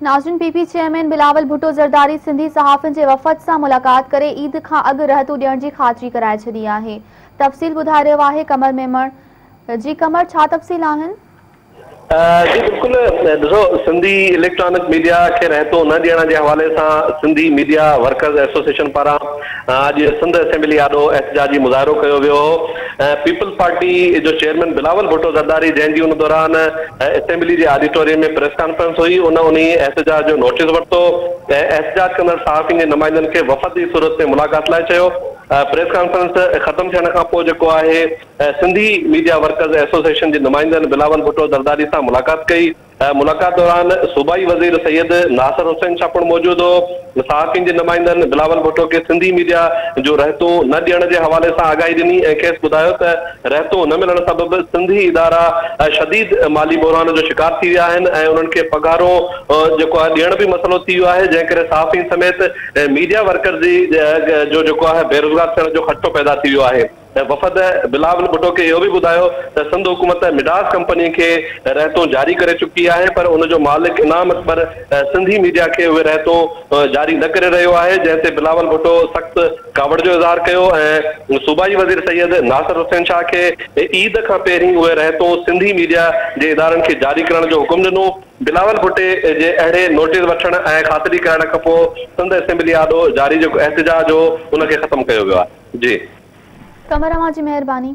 नाज़रीन, PP chairman Bilawal Bhutto Zardari Sindhi सहाफ़ियुनि जे वफ़द सां मुलाक़ात करे ईद खां अॻु रहतू ॾियण जी ख़ातिरी कराए छॾी आहे। तफ़सील ॿुधाए रहियो आहे कमर मेमण। जी कमर, छा तफ़सील आहिनि? जी बिल्कुल, ॾिसो, सिंधी इलेक्ट्रॉनिक मीडिया खे रहतो न ॾियण जे हवाले सां सिंधी मीडिया वर्कर्स एसोसिएशन पारां अॼु सिंध असेंबली आॾो एहतजाजी मुज़ाहिरो कयो वियो हो। पीपल्स पार्टी जो चेयरमैन बिलावल भुट्टो ज़रदारी जंहिंजी उन दौरान असेंबली जे ऑडिटोरियम में प्रेस कॉन्फ्रेंस हुई, उन एहतजाज जो नोटिस वरितो ऐं एहतजाज कंदड़ सहाफ़ियुनि जे नुमाइंदनि खे वफ़द जी सूरत में मुलाक़ात लाइ चयो। प्रेस कॉन्फ्रेंस ख़त्म थियण खां पोइ जेको आहे सिंधी मीडिया वर्कर्स एसोसिएशन जे नुमाइंदनि बिलावल भुट्टो ज़रदारी सां मुलाक़ात कई। मुलाक़ात दौरान सूबाई वज़ीर सैयद नासिर हुसैन शाह पिणु मौजूदु हो। सहाफ़ियुनि जे नुमाइंदनि बिलावल भुट्टो खे सिंधी मीडिया जो रहतो न ॾियण जे हवाले सां आगाही ॾिनी ऐं खेसि ॿुधायो त रहतो न मिलण सबबि सिंधी इदारा शदीद माली बहिरान जो शिकार थी विया आहिनि ऐं उन्हनि खे पघारूं जेको आहे ॾियण बि मसइलो थी वियो आहे, जंहिं करे सहाफ़ियुनि समेत मीडिया वर्कर जी जो जेको आहे बेरोज़गार थियण जो ख़दशो पैदा थी वियो आहे। वफ़द बिलावल भुट्टो खे इहो बि ॿुधायो त सिंध हुकूमत मिडास कंपनी खे रहतो जारी करे चुकी आहे, पर उनजो मालिक इनाम अकबर सिंधी मीडिया खे उहे रहतो जारी न करे रहियो आहे, जंहिं ते बिलावल भुट्टो सख़्तु कावड़ जो इज़हार कयो ऐं सूबाई वज़ीर सैयद नासिर हुसैन शाह खे ईद खां पहिरीं उहे रहतो सिंधी मीडिया जे इदारनि खे जारी करण जो हुकुम ॾिनो। बिलावल भुट्टे जे अहिड़े नोटिस वठण ऐं ख़ातिरी करण खां पोइ सिंध असेंबली आॾो जारी जेको एहतजाज हो उनखे ख़त्म कयो वियो आहे। जी कमर, अवां जी मेहरबानी।